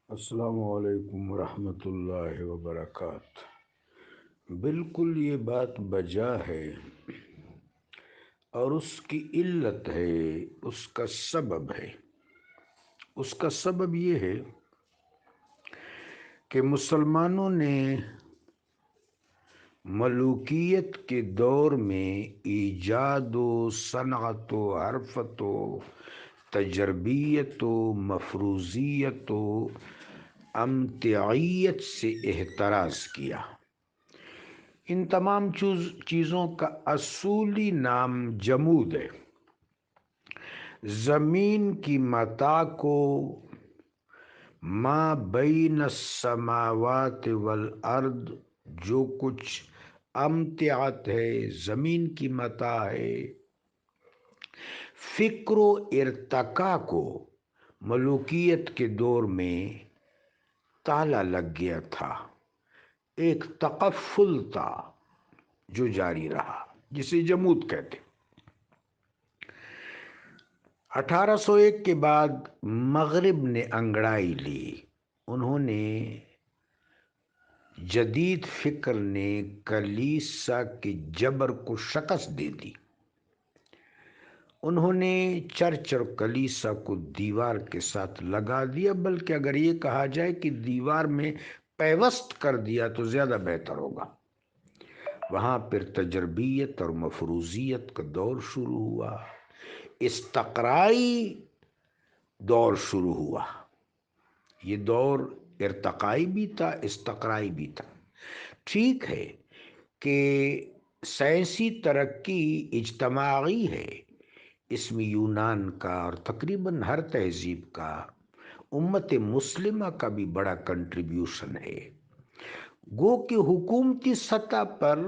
السلام علیکم ورحمۃ اللہ وبرکاتہ۔ بالکل یہ بات بجا ہے اور اس کی علت ہے، اس کا سبب ہے۔ اس کا سبب یہ ہے کہ مسلمانوں نے ملوکیت کے دور میں ایجاد و صنعت و حرفت و تجربیت و مفروضیت و امتعیت سے احتراز کیا۔ ان تمام چیزوں کا اصولی نام جمود ہے۔ زمین کی متاع کو ما بین السماوات والارض، جو کچھ امتعت ہے، زمین کی متاع ہے، فکر و ارتقاء کو ملوکیت کے دور میں تالا لگ گیا تھا۔ ایک تقفل تھا جو جاری رہا، جسے جمود کہتے۔ 1801 کے بعد مغرب نے انگڑائی لی۔ انہوں نے جدید فکر نے کلیسا کے جبر کو شکست دے دی۔ انہوں نے چرچ اور کلیسا کو دیوار کے ساتھ لگا دیا، بلکہ اگر یہ کہا جائے کہ دیوار میں پیوست کر دیا تو زیادہ بہتر ہوگا۔ وہاں پھر تجربیت اور مفروضیت کا دور شروع ہوا، استقرائی دور شروع ہوا۔ یہ دور ارتقائی بھی تھا، استقرائی بھی تھا۔ ٹھیک ہے کہ سائنسی ترقی اجتماعی ہے، اس میں یونان کا اور تقریباً ہر تہذیب کا، امت مسلمہ کا بھی بڑا کنٹریبیوشن ہے۔ گو کہ حکومتی سطح پر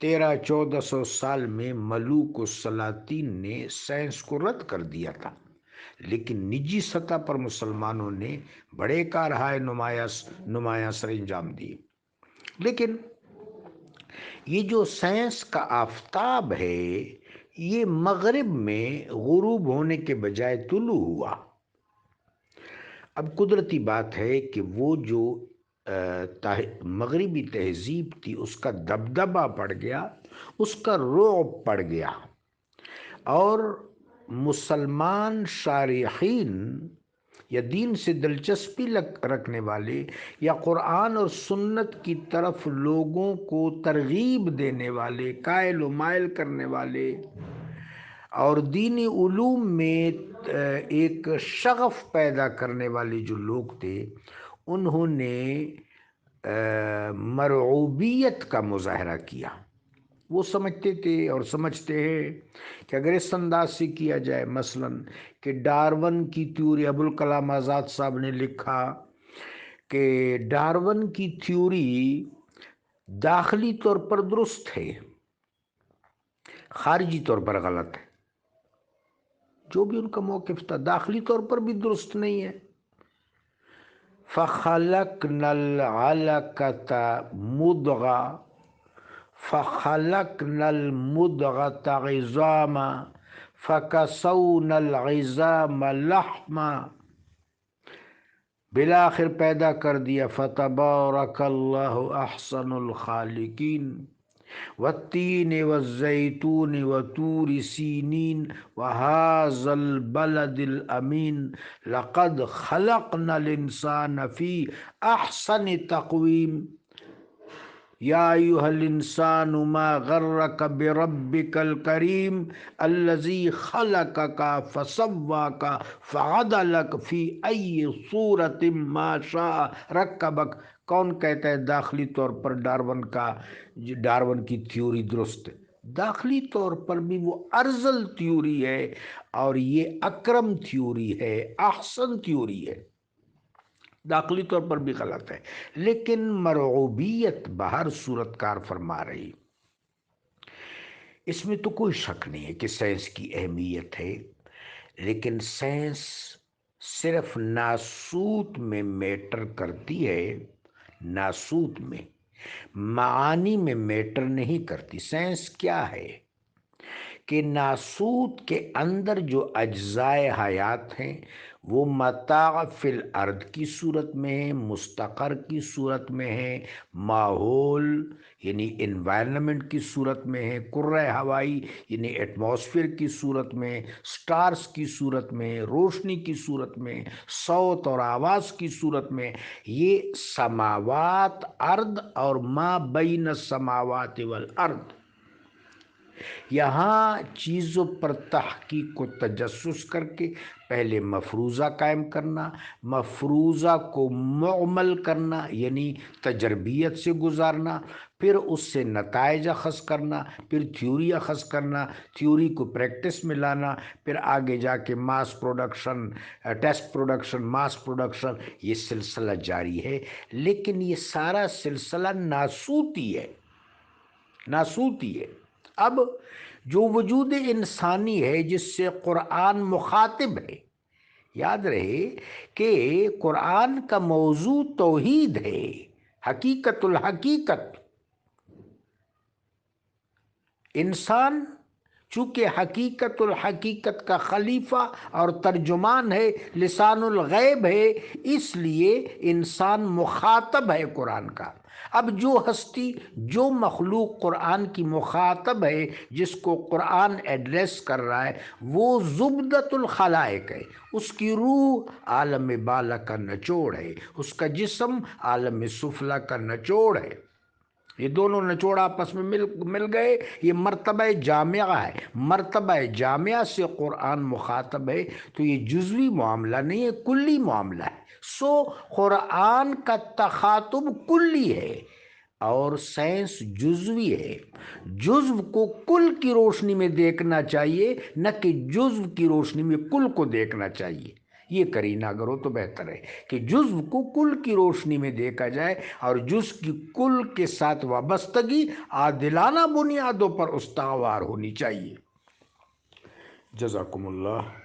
1300-1400 سال میں ملوک و سلاطین نے سائنس کو رد کر دیا تھا، لیکن نجی سطح پر مسلمانوں نے بڑے کارہائے نمایاں سر انجام دیے۔ لیکن یہ جو سائنس کا آفتاب ہے، یہ مغرب میں غروب ہونے کے بجائے طلوع ہوا۔ اب قدرتی بات ہے کہ وہ جو مغربی تہذیب تھی، اس کا دبدبہ پڑ گیا، اس کا رعب پڑ گیا، اور مسلمان شارحین یا دین سے دلچسپی رکھنے والے یا قرآن اور سنت کی طرف لوگوں کو ترغیب دینے والے، قائل و مائل کرنے والے اور دینی علوم میں ایک شغف پیدا کرنے والے جو لوگ تھے، انہوں نے مرعوبیت کا مظاہرہ کیا۔ وہ سمجھتے تھے اور سمجھتے ہیں کہ اگر اس انداز سے کیا جائے، مثلاً کہ ڈارون کی تھیوری، ابوالکلام آزاد صاحب نے لکھا کہ ڈارون کی تھیوری داخلی طور پر درست ہے، خارجی طور پر غلط ہے۔ جو بھی ان کا موقف تھا، داخلی طور پر بھی درست نہیں ہے۔ فَخَلَقْنَا الْعَلَقَةَ مُضْغَةً فَخَلَقْنَا الْمُضْغَةَ عِظَامًا فَكَسَوْنَا الْعِظَامَ لَحْمًا، بالآخر پیدا کر دیا۔ فَتَبَارَكَ اللَّهُ أَحْسَنُ الْخَالِقِينَ وَالتِّينِ وَالزَّيْتُونِ وَطُورِ سِينِينَ وَهَذَا الْبَلَدِ الْأَمِينِ لَقَدْ خَلَقْنَا الْإِنسَانَ فِي أَحْسَنِ تَقْوِيمٍ یا ایھا الانسان ما غرک بربک الکریم الذی خلقک فسواک فعدلک فی ای صورت ما شاء رکبک۔ کون کہتا ہے داخلی طور پر ڈارون کی تھیوری درست ہے؟ داخلی طور پر بھی وہ ارذل تھیوری ہے، اور یہ اکرم تھیوری ہے، احسن تھیوری ہے، داخلی طور پر بھی غلط ہے، لیکن مرعوبیت بہر صورت کار فرما رہی۔ اس میں تو کوئی شک نہیں ہے کہ سائنس کی اہمیت ہے، لیکن سائنس صرف ناسوت میں میٹر کرتی ہے، ناسوت میں، معانی میں میٹر نہیں کرتی۔ سائنس کیا ہے کہ ناسوت کے اندر جو اجزائے حیات ہیں وہ متاع فی الارض کی صورت میں ہیں، مستقر کی صورت میں ہیں، ماحول یعنی انوائرنمنٹ کی صورت میں ہیں، کرۂ ہوائی یعنی ایٹماسفیئر کی صورت میں، سٹارز کی صورت میں، روشنی کی صورت میں، صوت اور آواز کی صورت میں، یہ سماوات ارض اور ما بین السماوات والارض، یہاں چیزوں پر تحقیق و تجسس کر کے پہلے مفروضہ قائم کرنا، مفروضہ کو معمل کرنا یعنی تجربیت سے گزارنا، پھر اس سے نتائج اخذ کرنا، پھر تھیوری اخذ کرنا، تھیوری کو پریکٹس میں لانا، پھر آگے جا کے mass production, test production, mass production, یہ سلسلہ جاری ہے۔ لیکن یہ سارا سلسلہ ناسوتی ہے، ناسوتی ہے۔ اب جو وجود انسانی ہے جس سے قرآن مخاطب ہے، یاد رہے کہ قرآن کا موضوع توحید ہے، حقیقت الحقیقت۔ انسان چونکہ حقیقت الحقیقت کا خلیفہ اور ترجمان ہے، لسان الغیب ہے، اس لیے انسان مخاطب ہے قرآن کا۔ اب جو ہستی، جو مخلوق قرآن کی مخاطب ہے، جس کو قرآن ایڈریس کر رہا ہے، وہ زبدۃ الخلائق ہے، اس کی روح عالم بالا کا نچوڑ ہے، اس کا جسم عالم سفلی کا نچوڑ ہے۔ یہ دونوں نچوڑ آپس میں مل گئے، یہ مرتبہ جامعہ ہے۔ مرتبہ جامعہ سے قرآن مخاطب ہے، تو یہ جزوی معاملہ نہیں ہے، کلی معاملہ ہے۔ سو قرآن کا تخاطب کلی ہے اور سائنس جزوی ہے۔ جزو کو کل کی روشنی میں دیکھنا چاہیے، نہ کہ جزو کی روشنی میں کل کو دیکھنا چاہیے۔ یہ کرینہ اگر ہو تو بہتر ہے کہ جزو کو کل کی روشنی میں دیکھا جائے، اور جزو کی کل کے ساتھ وابستگی عادلانہ بنیادوں پر استوار ہونی چاہیے۔ جزاکم اللہ۔